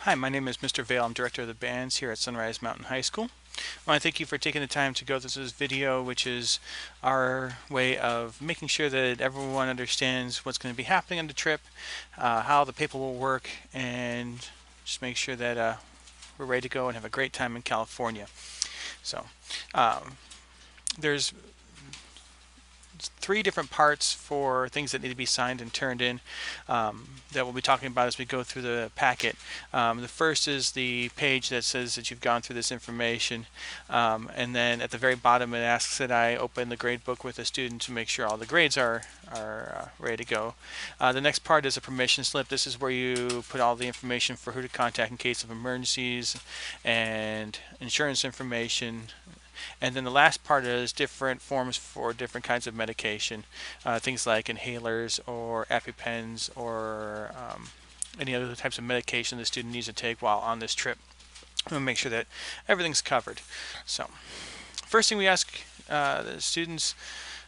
Hi, my name is Mr. Vale. I'm director of the bands here at Sunrise Mountain High School. I want to thank you for taking the time to go through this video, which is our way of making sure that everyone understands what's going to be happening on the trip, how the paper will work, and just make sure that we're ready to go and have a great time in California. So, um, there's three different parts for things that need to be signed and turned in that we'll be talking about as we go through the packet. The first is the page that says that you've gone through this information, and then at the very bottom it asks that I open the grade book with the student to make sure all the grades are ready to go. The next part is a permission slip. This is where you put all the information for who to contact in case of emergencies and insurance information. And then the last part is different forms for different kinds of medication, things like inhalers or EpiPens or any other types of medication the student needs to take while on this trip. We'll make sure that everything's covered. So, first thing we ask the students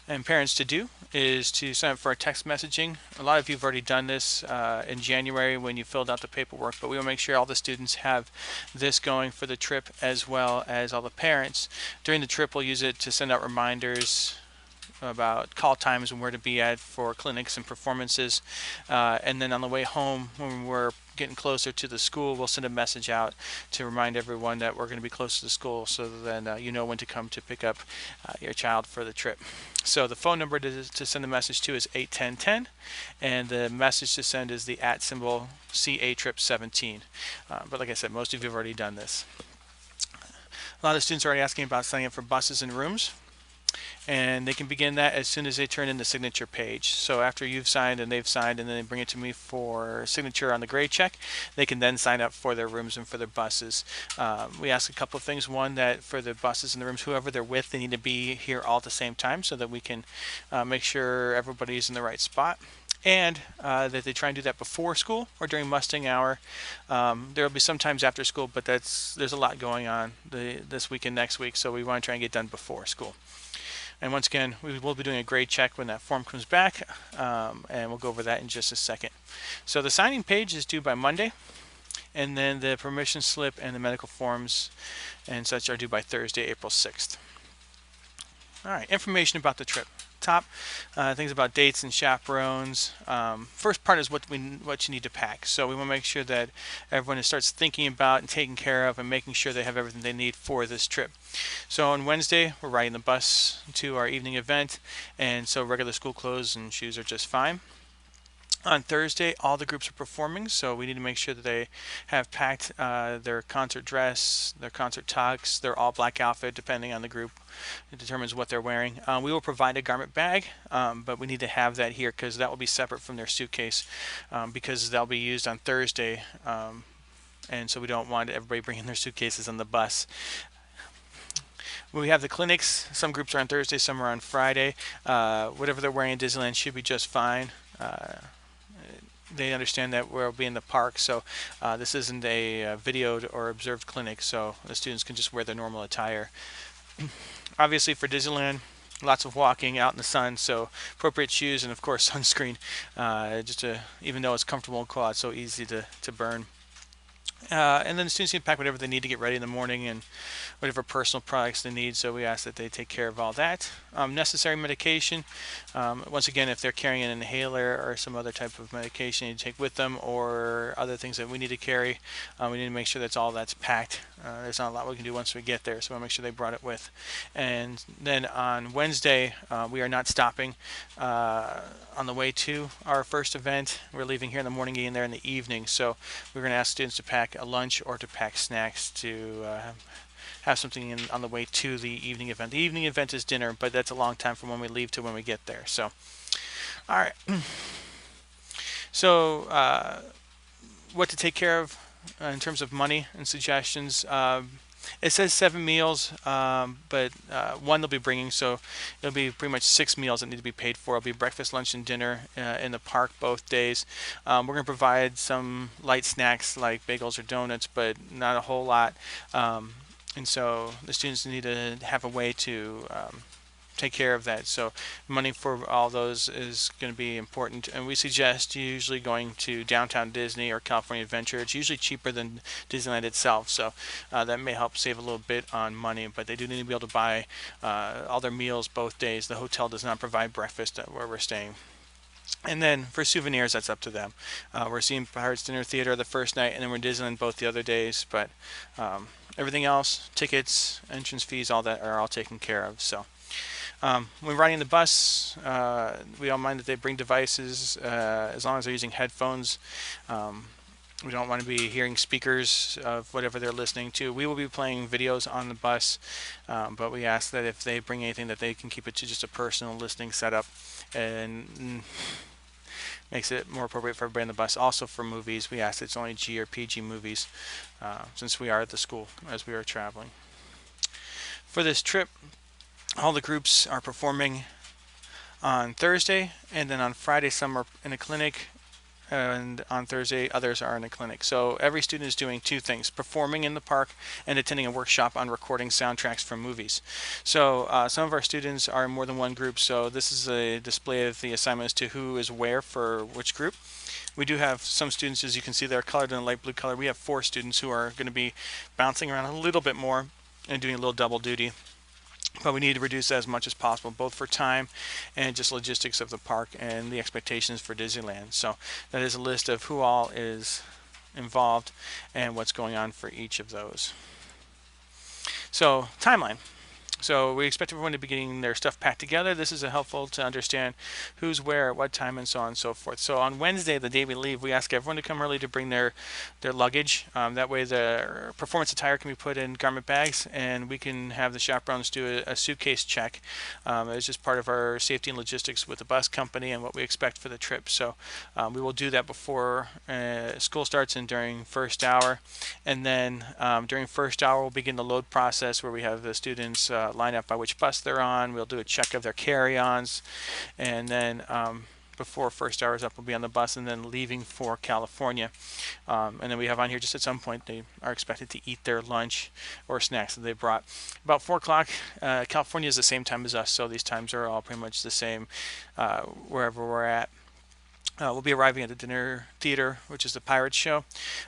and parents to do is to sign up for our text messaging. A lot of you have already done this in January when you filled out the paperwork, but we will make sure all the students have this going for the trip as well as all the parents. During the trip, we'll use it to send out reminders about call times and where to be at for clinics and performances. And then on the way home, when we're getting closer to the school, we'll send a message out to remind everyone that we're going to be close to the school, so then you know when to come to pick up your child for the trip. So the phone number to send the message to is 81010, and the message to send is the @ CA Trip 17. But like I said, most of you have already done this. A lot of students are already asking about signing up for buses and rooms, and they can begin that as soon as they turn in the signature page. So after you've signed and they've signed and then they bring it to me for signature on the grade check, they can then sign up for their rooms and for their buses. We ask a couple of things. One, that for the buses and the rooms, whoever they're with, they need to be here all at the same time so that we can make sure everybody's in the right spot. And that they try and do that before school or during Mustang hour. There will be some times after school, but there's a lot going on this week and next week, so we want to try and get done before school. And once again, we will be doing a grade check when that form comes back, and we'll go over that in just a second. So the signing page is due by Monday, and then the permission slip and the medical forms and such are due by Thursday, April 6th. All right, information about the trip. Top things about dates and chaperones. First part is what you need to pack. So we want to make sure that everyone starts thinking about and taking care of and making sure they have everything they need for this trip. So on Wednesday, we're riding the bus to our evening event, and so regular school clothes and shoes are just fine. On Thursday, all the groups are performing, so we need to make sure that they have packed their concert dress, their concert tux, their all-black outfit, depending on the group. It determines what they're wearing. We will provide a garment bag, but we need to have that here because that will be separate from their suitcase because they'll be used on Thursday, and so we don't want everybody bringing their suitcases on the bus. When we have the clinics, some groups are on Thursday, some are on Friday. Whatever they're wearing in Disneyland should be just fine. They understand that we'll be in the park, so this isn't a videoed or observed clinic, so the students can just wear their normal attire. Obviously for Disneyland, lots of walking out in the sun, so appropriate shoes and of course sunscreen, even though it's comfortable and cool, it's so easy to burn. And then the students can pack whatever they need to get ready in the morning and whatever personal products they need, so we ask that they take care of all that. Necessary medication, once again, if they're carrying an inhaler or some other type of medication you need to take with them or other things that we need to carry, we need to make sure that's all that's packed. There's not a lot we can do once we get there, so we'll make sure they brought it with. And then on Wednesday, we are not stopping on the way to our first event. We're leaving here in the morning, getting there in the evening, so we're going to ask students to pack a lunch or to pack snacks to have something on the way to the evening event. The evening event is dinner, but that's a long time from when we leave to when we get there. So, all right. So, what to take care of in terms of money and suggestions. It says 7 meals, but one they'll be bringing, so it'll be pretty much 6 meals that need to be paid for. It'll be breakfast, lunch, and dinner in the park both days. We're going to provide some light snacks like bagels or donuts, but not a whole lot. And so the students need to have a way to take care of that. So money for all those is going to be important, and we suggest usually going to downtown Disney or California Adventure. It's usually cheaper than Disneyland itself, so that may help save a little bit on money, but they do need to be able to buy all their meals both days. The hotel does not provide breakfast at where we're staying. And then for souvenirs, that's up to them. We're seeing Pirates Dinner Theater the first night, and then we're in Disneyland both the other days. But everything else, tickets, entrance fees, all that are all taken care of. So when riding the bus, we don't mind that they bring devices as long as they're using headphones. We don't want to be hearing speakers of whatever they're listening to. We will be playing videos on the bus, but we ask that if they bring anything that they can keep it to just a personal listening setup, and makes it more appropriate for everybody on the bus. Also for movies, we ask it's only G or PG movies, since we are at the school as we are traveling. For this trip, all the groups are performing on Thursday, and then on Friday some are in a clinic, and on Thursday others are in a clinic. So every student is doing two things: performing in the park and attending a workshop on recording soundtracks from movies. So some of our students are in more than one group, so this is a display of the assignments to who is where for which group. We do have some students, as you can see, they're colored in a light blue color. We have 4 students who are going to be bouncing around a little bit more and doing a little double duty. But we need to reduce that as much as possible, both for time and just logistics of the park and the expectations for Disneyland. So that is a list of who all is involved and what's going on for each of those. So timeline. So we expect everyone to be getting their stuff packed together. This is helpful to understand who's where at what time and so on and so forth. So on Wednesday, the day we leave, we ask everyone to come early to bring their luggage. That way the performance attire can be put in garment bags, and we can have the chaperones do a suitcase check. It's just part of our safety and logistics with the bus company and what we expect for the trip. So we will do that before school starts and during first hour. And then during first hour, we'll begin the load process where we have the students line up by which bus they're on. We'll do a check of their carry-ons, and then before first hour is up, we'll be on the bus and then leaving for California. And then we have on here just at some point they are expected to eat their lunch or snacks that they brought. About 4 o'clock, California is the same time as us, so these times are all pretty much the same wherever we're at. We'll be arriving at the dinner theater, which is the Pirates show.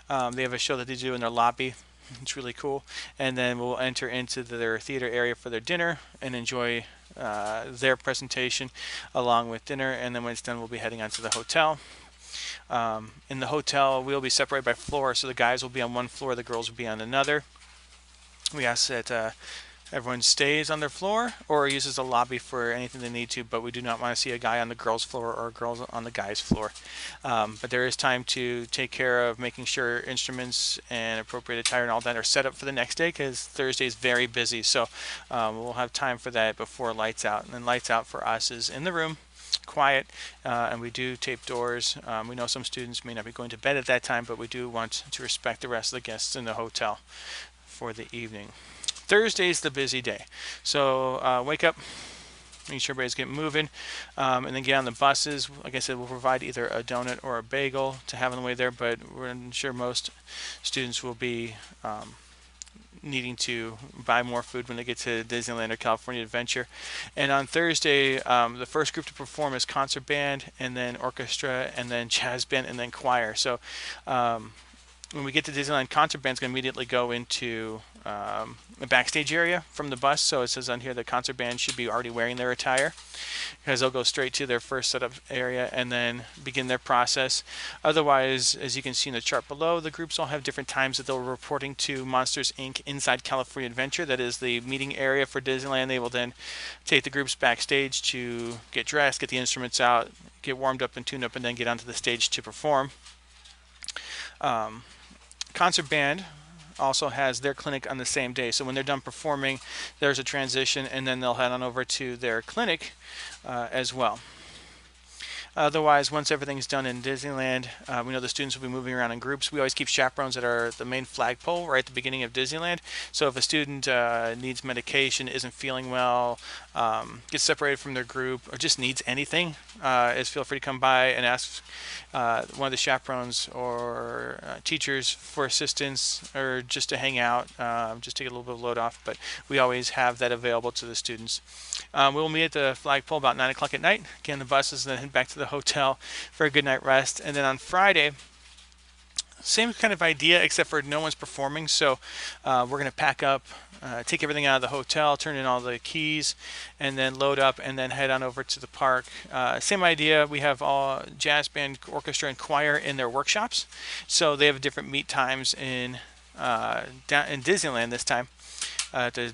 They have a show that they do in their lobby. It's really cool. And then we'll enter into their theater area for their dinner and enjoy their presentation along with dinner. And then when it's done, we'll be heading on to the hotel. In the hotel, we'll be separated by floor, so the guys will be on one floor, the girls will be on another. We ask that everyone stays on their floor or uses the lobby for anything they need to, but we do not want to see a guy on the girls' floor or girls on the guys' floor. But there is time to take care of making sure instruments and appropriate attire and all that are set up for the next day, because Thursday is very busy. So we'll have time for that before lights out. And then lights out for us is in the room, quiet, and we do tape doors. We know some students may not be going to bed at that time, but we do want to respect the rest of the guests in the hotel for the evening. Thursday's the busy day, so wake up, make sure everybody's getting moving, and then get on the buses. Like I said, we'll provide either a donut or a bagel to have on the way there, but we're sure most students will be needing to buy more food when they get to Disneyland or California Adventure. And on Thursday, the first group to perform is concert band, and then orchestra, and then jazz band, and then choir. So when we get to Disneyland, concert band's going to immediately go into the backstage area from the bus. So it says on here the concert band should be already wearing their attire, because they'll go straight to their first setup area and then begin their process. Otherwise, as you can see in the chart below, the groups all have different times that they'll be reporting to Monsters Inc. inside California Adventure. That is the meeting area for Disneyland. They will then take the groups backstage to get dressed, get the instruments out, get warmed up and tuned up, and then get onto the stage to perform. Concert band also has their clinic on the same day, so when they're done performing, there's a transition, and then they'll head on over to their clinic as well. Otherwise, once everything's done in Disneyland, we know the students will be moving around in groups. We always keep chaperones at the main flagpole right at the beginning of Disneyland. So if a student needs medication, isn't feeling well, gets separated from their group, or just needs anything, is feel free to come by and ask one of the chaperones or teachers for assistance, or just to hang out, just to get a little bit of load off. But we always have that available to the students. We'll meet at the flagpole about 9 o'clock at night. Again, the buses, and then head back to the hotel for a good night rest. And then on Friday, same kind of idea, except for no one's performing. So we're going to pack up, take everything out of the hotel, turn in all the keys, and then load up, and then head on over to the park. Same idea. We have all jazz band, orchestra, and choir in their workshops. So they have different meet times in Disneyland this time. At the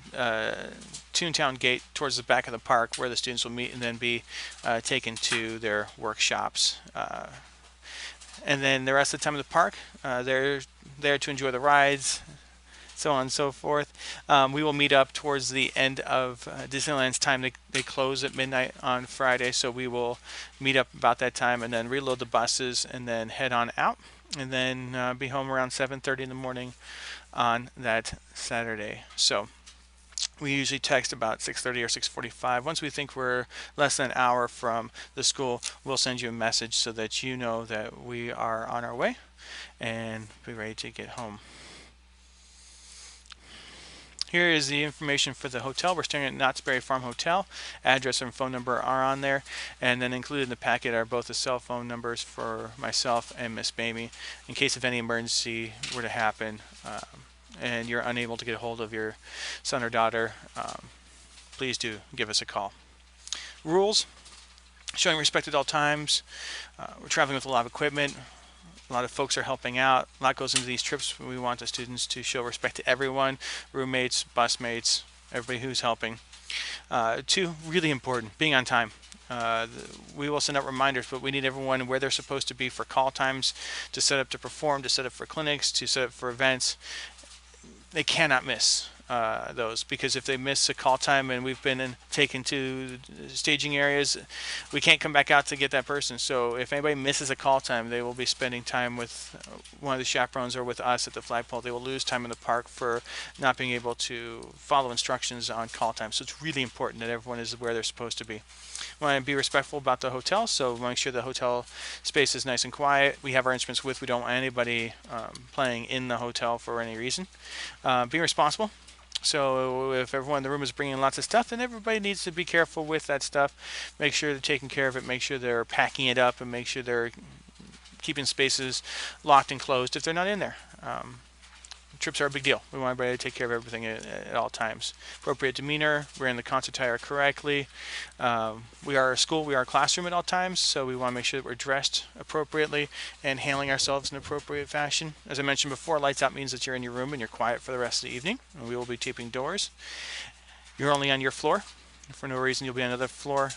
Toontown Gate towards the back of the park, where the students will meet and then be taken to their workshops. And then the rest of the time in the park, they're there to enjoy the rides, so on and so forth. We will meet up towards the end of Disneyland's time. They close at midnight on Friday, so we will meet up about that time and then reload the buses and then head on out, and then be home around 7:30 in the morning on that Saturday. So we usually text about 6:30 or 6:45. Once we think we're less than an hour from the school, we'll send you a message so that you know that we are on our way and be ready to get home. Here is the information for the hotel. We're staying at Knott's Berry Farm Hotel. Address and phone number are on there. And then included in the packet are both the cell phone numbers for myself and Miss Mamie in case if any emergency were to happen and you're unable to get a hold of your son or daughter. Please do give us a call. Rules: showing respect at all times. We're traveling with a lot of equipment. A lot of folks are helping out. A lot goes into these trips. We want the students to show respect to everyone, roommates, busmates, everybody who's helping. 2, really important, being on time. We will send out reminders, but we need everyone where they're supposed to be for call times, to set up to perform, to set up for clinics, to set up for events. They cannot miss those, because if they miss a call time and we've been taken to staging areas, we can't come back out to get that person. So if anybody misses a call time, they will be spending time with one of the chaperones or with us at the flagpole. They will lose time in the park for not being able to follow instructions on call time. So it's really important that everyone is where they're supposed to be. We want to be respectful about the hotel, so make sure the hotel space is nice and quiet. We have our instruments with. We don't want anybody playing in the hotel for any reason. Being responsible. So if everyone in the room is bringing lots of stuff, then everybody needs to be careful with that stuff. Make sure they're taking care of it. Make sure they're packing it up, and make sure they're keeping spaces locked and closed if they're not in there. Trips are a big deal. We want everybody to take care of everything at all times. Appropriate demeanor. We're in the concert attire correctly. We are a school. We are a classroom at all times, so we want to make sure that we're dressed appropriately and handling ourselves in an appropriate fashion. As I mentioned before, lights out means that you're in your room and you're quiet for the rest of the evening. And we will be taping doors. You're only on your floor. For no reason, you'll be on another floor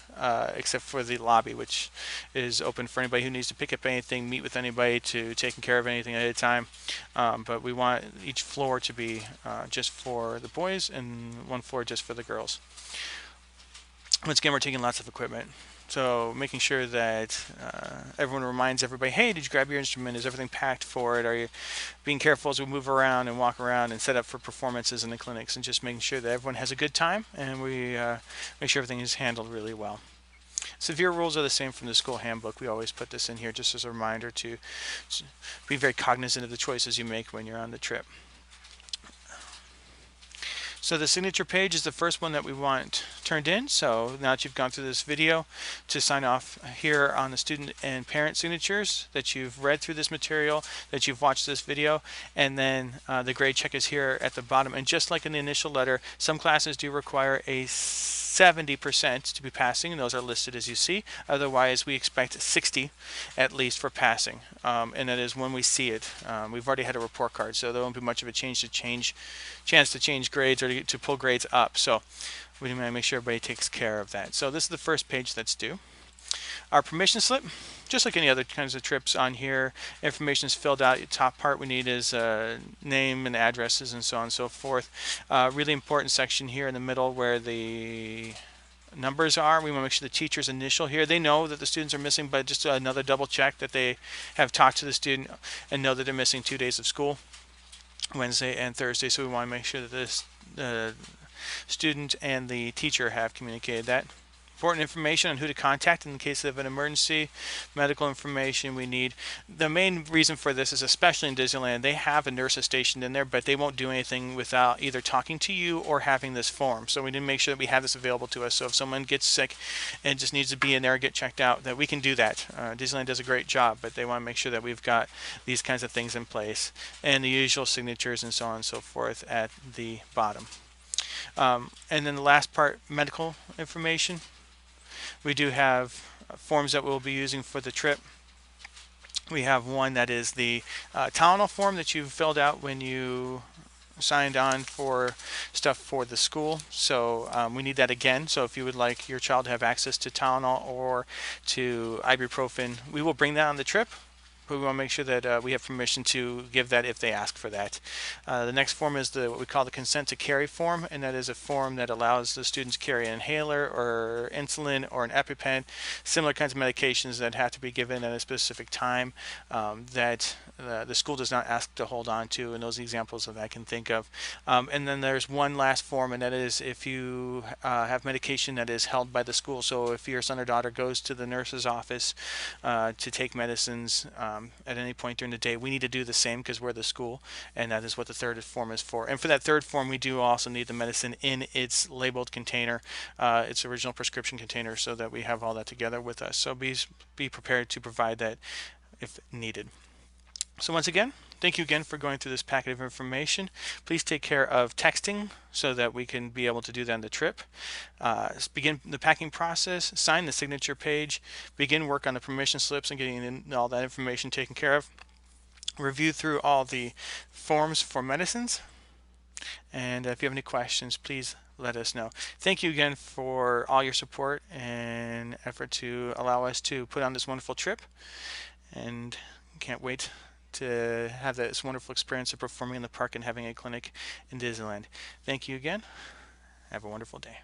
except for the lobby, which is open for anybody who needs to pick up anything, meet with anybody, to taking care of anything at a time. But we want each floor to be just for the boys and one floor just for the girls. Once again, we're taking lots of equipment. So making sure that everyone reminds everybody, hey, did you grab your instrument? Is everything packed for it? Are you being careful as we move around and walk around and set up for performances in the clinics, and just making sure that everyone has a good time and we make sure everything is handled really well. Severe rules are the same from the school handbook. We always put this in here just as a reminder to be very cognizant of the choices you make when you're on the trip. So the signature page is the first one that we want turned in. So now that you've gone through this video, to sign off here on the student and parent signatures, that you've read through this material, that you've watched this video, and then the grade check is here at the bottom. And just like in the initial letter, some classes do require a 70% to be passing, and those are listed as you see. Otherwise, we expect 60 at least for passing, and that is when we see it. We've already had a report card, so there won't be much of a chance to change grades or to pull grades up. So we want to make sure everybody takes care of that. So this is the first page that's due. Our permission slip, just like any other kinds of trips on here, information is filled out. The top part we need is name and addresses and so on and so forth. Really important section here in the middle where the numbers are. We want to make sure the teacher's initial here. They know that the students are missing, but just another double check that they have talked to the student and know that they're missing 2 days of school, Wednesday and Thursday. So we want to make sure that this student and the teacher have communicated that. Important information on who to contact in the case of an emergency, medical information we need. The main reason for this is, especially in Disneyland, they have a nurse stationed in there, but they won't do anything without either talking to you or having this form. So we need to make sure that we have this available to us. So if someone gets sick and just needs to be in there and get checked out, that we can do that. Disneyland does a great job, but they want to make sure that we've got these kinds of things in place, and the usual signatures and so on and so forth at the bottom. And then the last part, medical information. We do have forms that we'll be using for the trip. We have one that is the Tylenol form that you filled out when you signed on for stuff for the school. So we need that again. So if you would like your child to have access to Tylenol or to ibuprofen, we will bring that on the trip. But we want to make sure that we have permission to give that if they ask for that. The next form is what we call the consent to carry form, and that is a form that allows the students to carry an inhaler or insulin or an EpiPen, similar kinds of medications that have to be given at a specific time that the school does not ask to hold on to, and those are examples that I can think of. And then there's one last form, and that is if you have medication that is held by the school. So if your son or daughter goes to the nurse's office to take medicines at any point during the day, we need to do the same because we're the school, and that is what the third form is for. And for that third form, we do also need the medicine in its labeled container, its original prescription container, so that we have all that together with us. So be prepared to provide that if needed. So once again, thank you again for going through this packet of information. Please take care of texting so that we can be able to do that on the trip. Begin the packing process, sign the signature page, begin work on the permission slips and getting all that information taken care of. Review through all the forms for medicines. And if you have any questions, please let us know. Thank you again for all your support and effort to allow us to put on this wonderful trip. And can't wait to have this wonderful experience of performing in the park and having a clinic in Disneyland. Thank you again. Have a wonderful day.